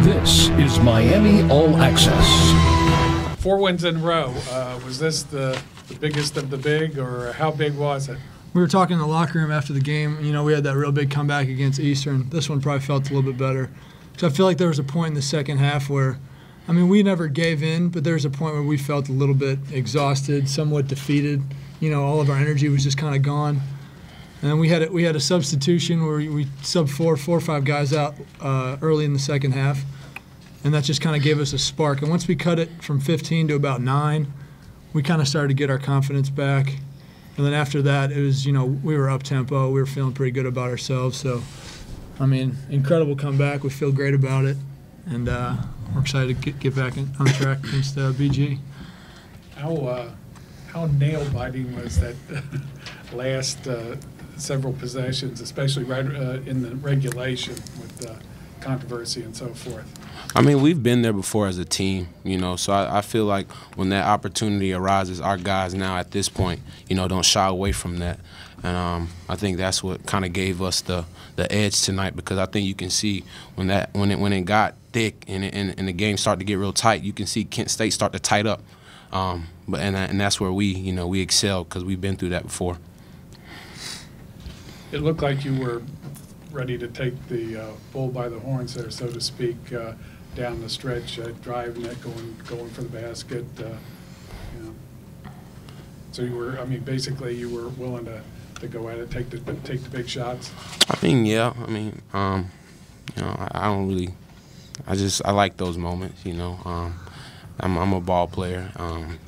This is Miami All Access. 4 wins in a row. Was this the biggest of the big, or how big was it? We were talking in the locker room after the game. You know, we had that real big comeback against Eastern. This one probably felt a little bit better. So I feel like there was a point in the second half where, I mean, we never gave in, but there was a point where we felt a little bit exhausted, somewhat defeated. You know, all of our energy was just kind of gone. And then we had a substitution where we subbed four or five guys out early in the second half, and that just kind of gave us a spark. And once we cut it from 15 to about 9, we kind of started to get our confidence back. And then after that, it was, you know, we were up tempo. We were feeling pretty good about ourselves. So, I mean, incredible comeback. We feel great about it, and we're excited to get back on track against BG. How nail-biting was that last several possessions, especially right in the regulation with controversy and so forth? I mean, we've been there before as a team, you know, so I feel like when that opportunity arises, our guys now at this point, you know, don't shy away from that. And I think that's what kind of gave us the edge tonight, because I think you can see when it got thick and the game started to get real tight, you can see Kent State start to tight up. And that's where we excel, because we've been through that before. It looked like you were ready to take the bull by the horns there, so to speak, down the stretch, driving it, going for the basket. You know. So you were, I mean, basically you were willing to go at it, take the big shots. I mean, yeah. I mean, you know, I don't really. I like those moments, you know. I'm a ball player.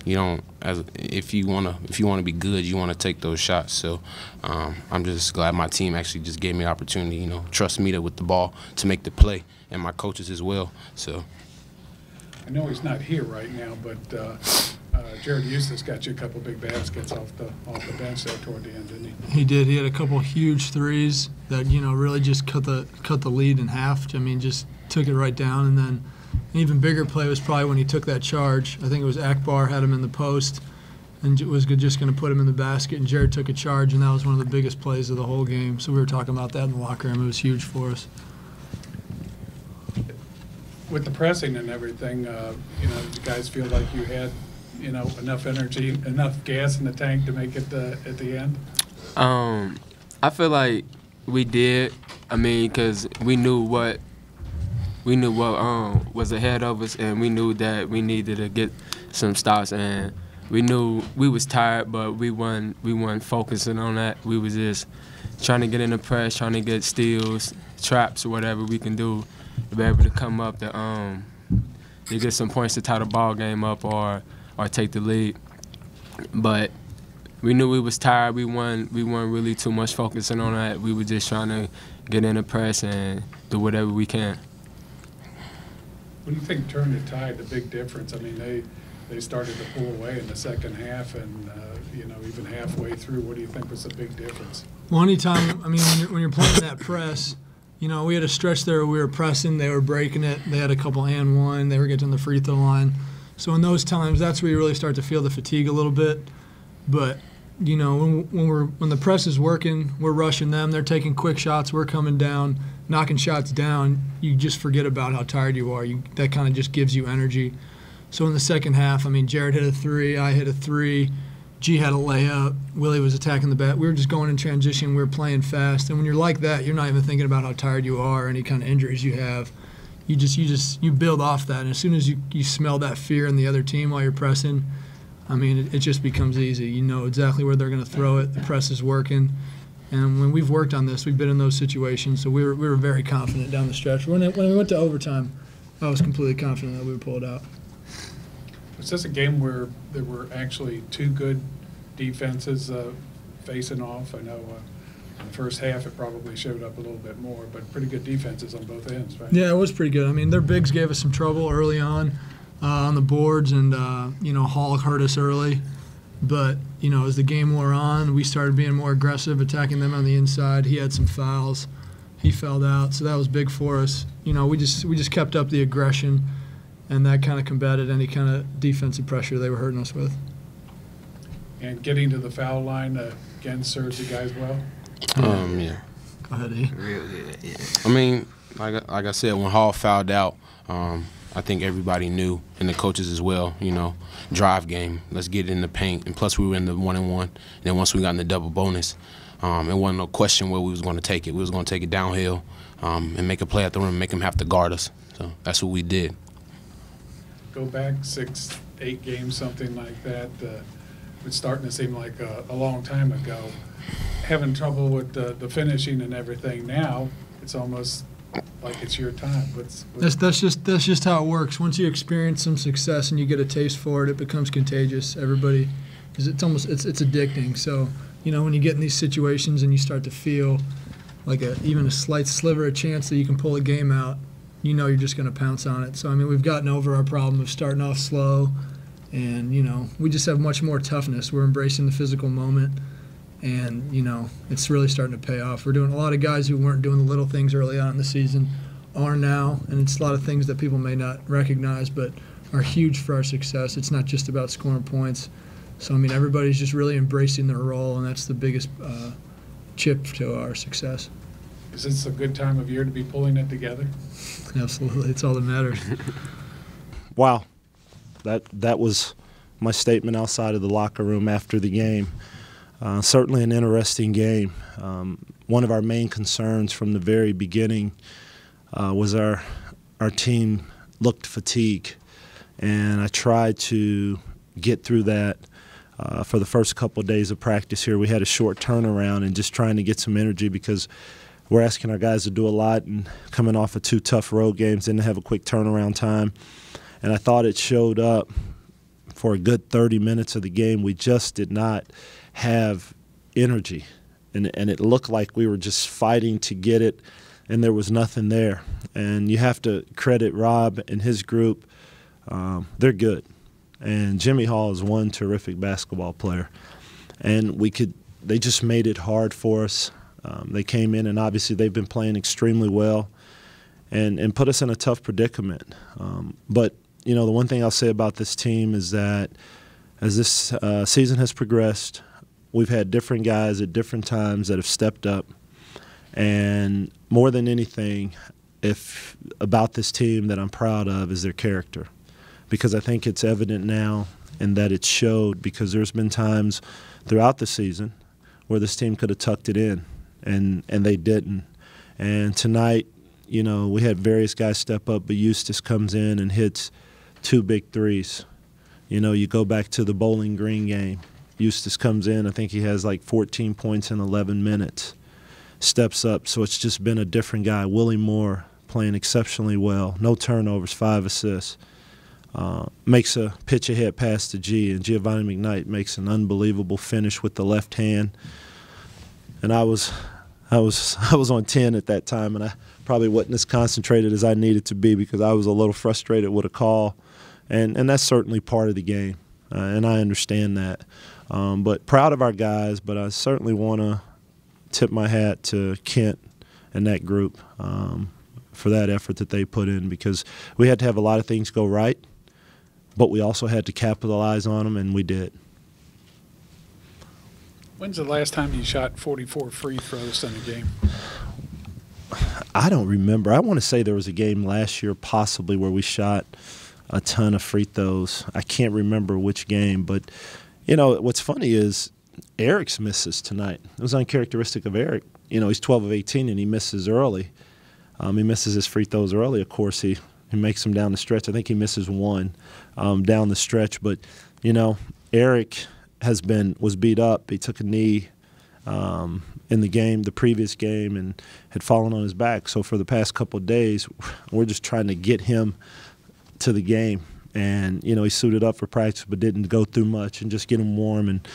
You don't, if you wanna be good, you wanna take those shots. So I'm just glad my team actually just gave me the opportunity. You know, trust me with the ball to make the play, and my coaches as well. So I know he's not here right now, but Jared Eustace got you a couple big baskets off the bench there toward the end, didn't he? He did. He had a couple huge threes that, you know, really just cut the lead in half. I mean, just took it right down. And then an even bigger play was probably when he took that charge. I think it was Akbar had him in the post and was just going to put him in the basket, and Jared took a charge, and that was one of the biggest plays of the whole game. So we were talking about that in the locker room. It was huge for us. With the pressing and everything, you know, did you guys feel like you had, you know, enough energy, enough gas in the tank to make it at the end? I feel like we did. I mean, because we knew what was ahead of us, and we knew that we needed to get some stops, and we knew we was tired, but we weren't focusing on that. We was just trying to get in the press, trying to get steals, traps, or whatever we can do to be able to come up to get some points to tie the ball game up or take the lead. But we knew we was tired. We weren't really too much focusing on that. We were just trying to get in the press and do whatever we can. What do you think turned the tide, the big difference? I mean, they started to pull away in the second half, and you know, even halfway through, what do you think was the big difference? Well, anytime, I mean, when you're playing that press, you know, we had a stretch there where we were pressing, they were breaking it, they had a couple and one, they were getting to the free throw line. So in those times, that's where you really start to feel the fatigue a little bit. But you know, when the press is working, we're rushing them, they're taking quick shots, we're coming down, knocking shots down, you just forget about how tired you are. That kind of just gives you energy. So in the second half, I mean, Jared hit a 3, I hit a 3, G had a layup, Willie was attacking the bat. We were just going in transition, we were playing fast. And when you're like that, you're not even thinking about how tired you are, any kind of injuries you have. You build off that. And as soon as you smell that fear in the other team while you're pressing, I mean, it just becomes easy. You know exactly where they're going to throw it. The press is working. And when we've worked on this, we've been in those situations. So we were very confident down the stretch. When we went to overtime, I was completely confident that we would pull it out. Was this a game where there were actually two good defenses facing off? I know in the first half it probably showed up a little bit more, but pretty good defenses on both ends, right? Yeah, it was pretty good. I mean, their bigs gave us some trouble early on the boards, and you know, Hall hurt us early. But you know, as the game wore on, we started being more aggressive, attacking them on the inside. He had some fouls. He fouled out, so that was big for us. You know, we just kept up the aggression, and that kind of combated any kind of defensive pressure they were hurting us with. And getting to the foul line again serves you guys well? Yeah. Go ahead, E. Real good, yeah. I mean, like I said, when Hall fouled out, I think everybody knew, and the coaches as well, drive game. Let's get it in the paint. And plus we were in the 1-and-1. And then once we got in the double bonus, it wasn't no question where we was going to take it. We was going to take it downhill and make a play at the rim, make them have to guard us. So that's what we did. Go back 6, 8 games, something like that. It's starting to seem like a long time ago. Having trouble with the finishing and everything now, it's almost like it's your time. That's just how it works. Once you experience some success and you get a taste for it, it becomes contagious. Everybody, because it's addicting. So when you get in these situations and you start to feel like even a slight sliver of chance that you can pull a game out, you're just going to pounce on it. So we've gotten over our problem of starting off slow, and we just have much more toughness. We're embracing the physical moment. And, it's really starting to pay off. We're doing a lot of guys who weren't doing the little things early on in the season are now, and it's a lot of things that people may not recognize but are huge for our success. It's not just about scoring points. So, everybody's just really embracing their role, and that's the biggest chip to our success. Is this a good time of year to be pulling it together? Absolutely. It's all that matters. Wow. That was my statement outside of the locker room after the game. Certainly an interesting game. One of our main concerns from the very beginning was our team looked fatigued, and I tried to get through that for the first couple of days of practice here. We had a short turnaround and just trying to get some energy because we're asking our guys to do a lot, and coming off of 2 tough road games, didn't have a quick turnaround time. And I thought it showed up for a good 30 minutes of the game. We just did not have energy, and it looked like we were just fighting to get it, and there was nothing there. And you have to credit Rob and his group. They're good, and Jimmy Hall is one terrific basketball player, and they just made it hard for us. They came in, and obviously they've been playing extremely well and put us in a tough predicament. But the one thing I'll say about this team is that as this season has progressed, we've had different guys at different times that have stepped up. And more than anything, about this team that I'm proud of is their character. Because I think it's evident now, and that it showed, because there's been times throughout the season where this team could have tucked it in, and they didn't. And tonight, we had various guys step up, but Eustace comes in and hits 2 big threes. You go back to the Bowling Green game. Eustace comes in, I think he has like 14 points in 11 minutes, steps up. So it's just been a different guy. Willie Moore playing exceptionally well, no turnovers, 5 assists. Makes a pitch-ahead pass to G, and Giovanni McKnight makes an unbelievable finish with the left hand. And I was on 10 at that time, and I probably wasn't as concentrated as I needed to be because I was a little frustrated with a call. And that's certainly part of the game, and I understand that. But proud of our guys, but I certainly want to tip my hat to Kent and that group for that effort that they put in, because we had to have a lot of things go right, but we also had to capitalize on them, and we did. When's the last time you shot 44 free throws in a game? I don't remember. I want to say there was a game last year possibly where we shot a ton of free throws. I can't remember which game, but what's funny is Eric's misses tonight. It was uncharacteristic of Eric. He's 12 of 18 and he misses early. He misses his free throws early. Of course, he makes them down the stretch. I think he misses 1 down the stretch. But Eric was beat up. He took a knee in the previous game, and had fallen on his back. So for the past couple of days, we're just trying to get him to the game. And, he suited up for practice but didn't go through much, and just get him warm. And,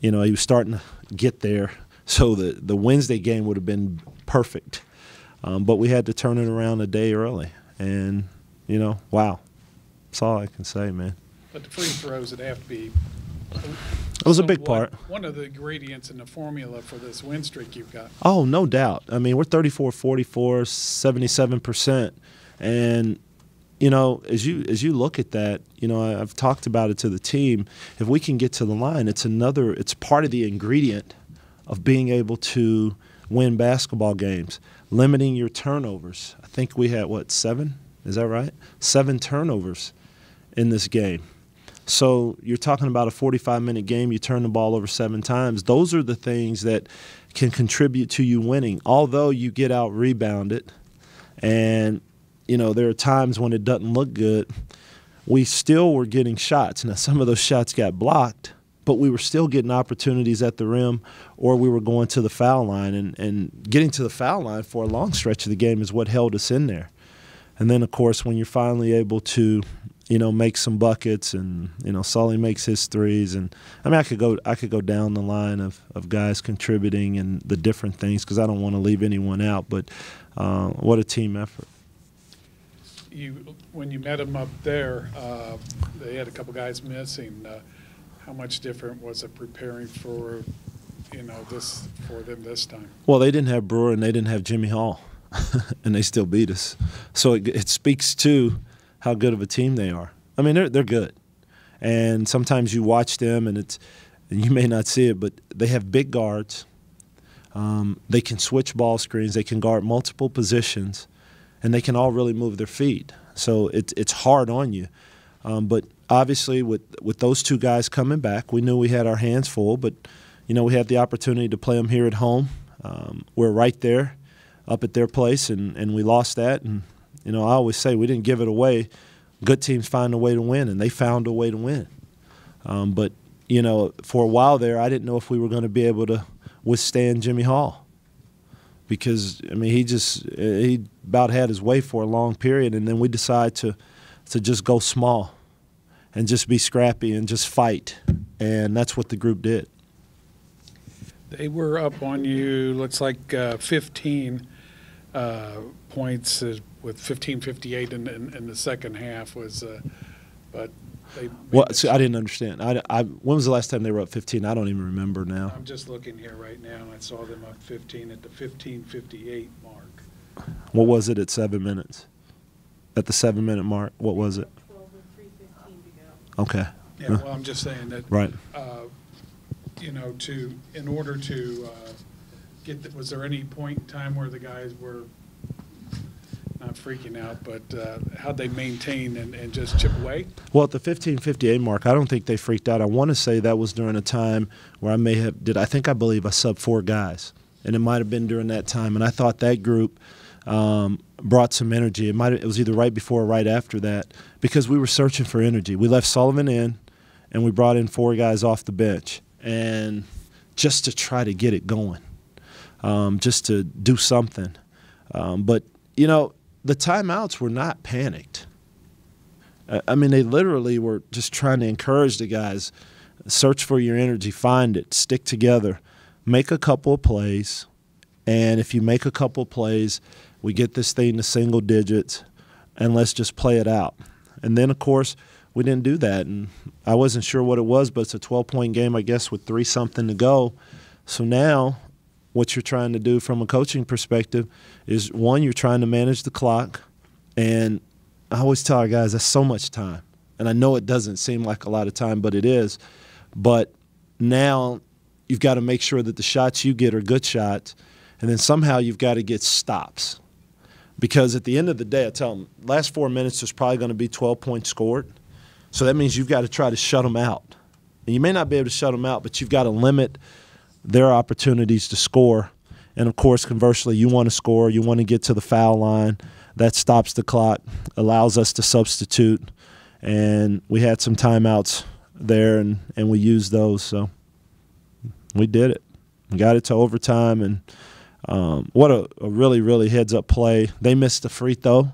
he was starting to get there. So the Wednesday game would have been perfect. But we had to turn it around a day early. And, wow. That's all I can say, man. But the free throws would have to be It was a big part. One of the ingredients in the formula for this win streak you've got. Oh, no doubt. I mean, we're 34-44, 77%. And, as you look at that, I've talked about it to the team. If we can get to the line, it's part of the ingredient of being able to win basketball games, limiting your turnovers. I think we had, 7 Is that right? 7 turnovers in this game. So you're talking about a 45-minute game, you turn the ball over 7 times. Those are the things that can contribute to you winning. Although you get out-rebounded and, there are times when it doesn't look good, we still were getting shots. Now, some of those shots got blocked, but we were still getting opportunities at the rim, or we were going to the foul line. And getting to the foul line for a long stretch of the game is what held us in there. And then, of course, when you're finally able to, make some buckets and, Sully makes his threes. And, I could go down the line of guys contributing and the different things because I don't want to leave anyone out. But what a team effort. When you met them up there, they had a couple guys missing. How much different was it preparing for, this for them this time? Well, they didn't have Brewer and they didn't have Jimmy Hall, and they still beat us. So it speaks to how good of a team they are. I mean, they're good, and sometimes you watch them and you may not see it, but they have big guards. They can switch ball screens. They can guard multiple positions. And they can all really move their feet. So it's hard on you. But obviously with those 2 guys coming back, we knew we had our hands full. But, we had the opportunity to play them here at home. We're right there up at their place, and we lost that. And, I always say we didn't give it away. Good teams find a way to win, and they found a way to win. But, for a while there, I didn't know if we were going to be able to withstand Jimmy Hall. Because, he about had his way for a long period, and then we decided to just go small and just be scrappy and just fight, and that's what the group did. They were up on you, looks like 15 points with 15:58 in the second half but they I didn't understand. When was the last time they were up 15? I don't even remember now. I'm just looking here right now, and I saw them up 15 at the 15:58 mark. What was it at 7 minutes? At the 7-minute mark, what was it? 12 with 3:15 to go. Okay. Yeah, well, I'm just saying that. Right. In order to was there any point in time where the guys were not freaking out, but how'd they maintain and just chip away? Well, at the 15:58 mark, I don't think they freaked out. I want to say that was during a time where I believe I subbed 4 guys, and it might have been during that time. And I thought that group brought some energy. It was either right before or right after that because we were searching for energy. We left Sullivan in, and we brought in 4 guys off the bench, and just to try to get it going, just to do something. But the timeouts were not panicked. They literally were just trying to encourage the guys, search for your energy, find it, stick together, make a couple of plays, and if you make a couple of plays, we get this thing to single digits, and let's just play it out. And then, of course, we didn't do that, and I wasn't sure what it was, but it's a 12-point game, I guess, with 3-something to go. So now what you're trying to do from a coaching perspective is, one, you're trying to manage the clock. And I always tell our guys that's so much time. And I know it doesn't seem like a lot of time, but it is. But now you've got to make sure that the shots you get are good shots. And then somehow you've got to get stops. Because at the end of the day, I tell them, last 4 minutes there's probably going to be 12 points scored. So that means you've got to try to shut them out. And you may not be able to shut them out, but you've got to limit their opportunities to score. And, of course, conversely, you want to score. You want to get to the foul line. That stops the clock, allows us to substitute. And we had some timeouts there, and we used those. So we did it. We got it to overtime. And what a really, really heads-up play. They missed a free throw.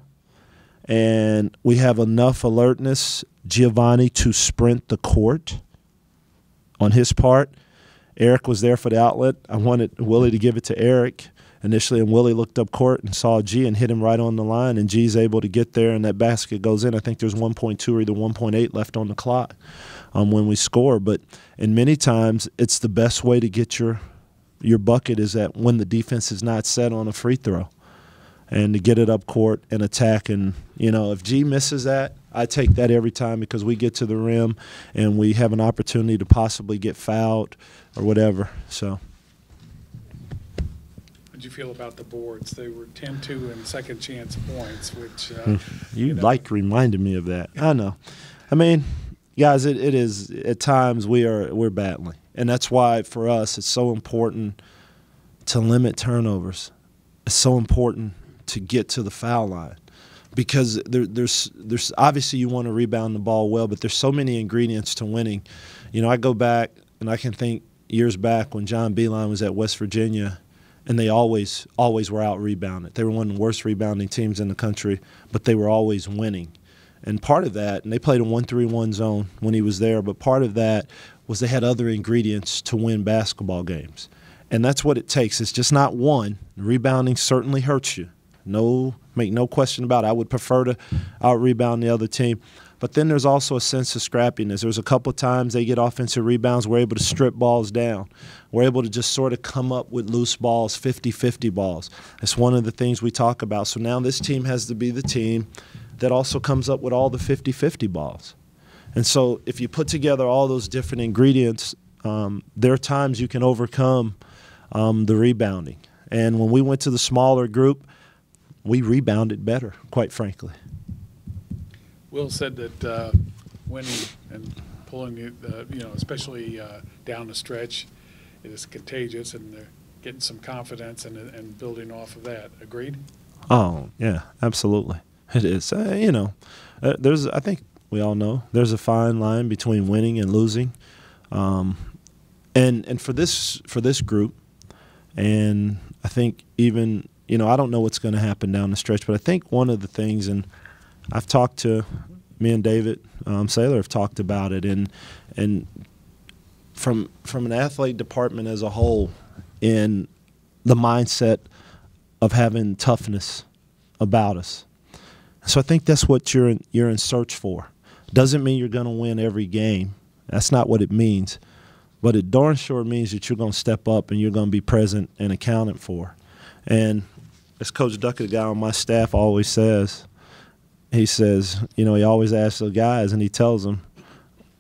And we have enough alertness, Giovanni, to sprint the court on his part. Eric was there for the outlet. I wanted Willie to give it to Eric initially, and Willie looked up court and saw G and hit him right on the line, and G's able to get there, and that basket goes in. I think there's 1.2 or either 1.8 left on the clock when we score. But in many times, it's the best way to get your bucket is that when the defense is not set on a free throw, and to get it up court and attack. And, if G misses that, I take that every time because we get to the rim and we have an opportunity to possibly get fouled or whatever. So How'd you feel about the boards? They were 10-2 and second chance points, which you like reminded me of that. I know. I mean, guys, it is at times we're battling, and that's why for us it's so important to limit turnovers. It's so important to get to the foul line, because there's obviously you want to rebound the ball well, but there's so many ingredients to winning. You know, I go back and I can think years back when John Beilein was at West Virginia, and they always were out rebounded. They were one of the worst rebounding teams in the country, but they were always winning. And part of that, and they played a 1-3-1 zone when he was there, but part of that was they had other ingredients to win basketball games. And that's what it takes. It's just not one. Rebounding certainly hurts you. Make no question about it. I would prefer to out-rebound the other team. But then there's also a sense of scrappiness. There's a couple of times they get offensive rebounds. We're able to strip balls down. We're able to just sort of come up with loose balls, 50-50 balls. It's one of the things we talk about. So now this team has to be the team that also comes up with all the 50-50 balls. And so if you put together all those different ingredients, there are times you can overcome the rebounding. And when we went to the smaller group, we rebounded better, quite frankly. Will said that winning and pulling, especially down the stretch, is contagious, and they're getting some confidence and building off of that. Agreed? Oh, yeah, absolutely. It is. I think we all know there's a fine line between winning and losing, and for this group, and I think even I don't know what's going to happen down the stretch, but I think one of the things, and I've talked to me and David Saylor have talked about it, and from an athlete department as a whole, in the mindset of having toughness about us. So I think that's what you're in search for. Doesn't mean you're going to win every game. That's not what it means. But it darn sure means that you're going to step up and you're going to be present and accounted for. And as Coach Duckett, the guy on my staff, always says, he says, he always asks the guys and he tells them,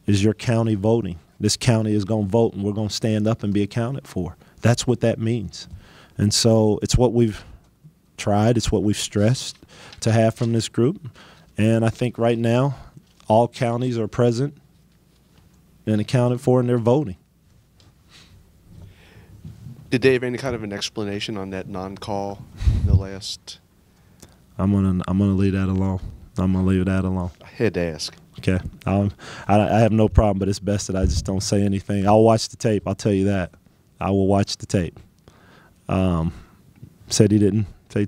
is your county voting? This county is going to vote and we're going to stand up and be accounted for. That's what that means. And so it's what we've tried. It's what we've stressed to have from this group. And I think right now all counties are present and accounted for, and they're voting. Did they have any kind of an explanation on that non-call in the last? I'm gonna leave that alone. I'm gonna leave that alone. I had to ask. Okay. I have no problem, but it's best that I just don't say anything. I'll watch the tape. I'll tell you that. I will watch the tape. Said he didn't. They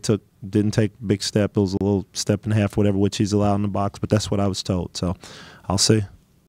didn't take a big step. It was a little step and a half, whatever, which he's allowed in the box. But that's what I was told. So I'll see.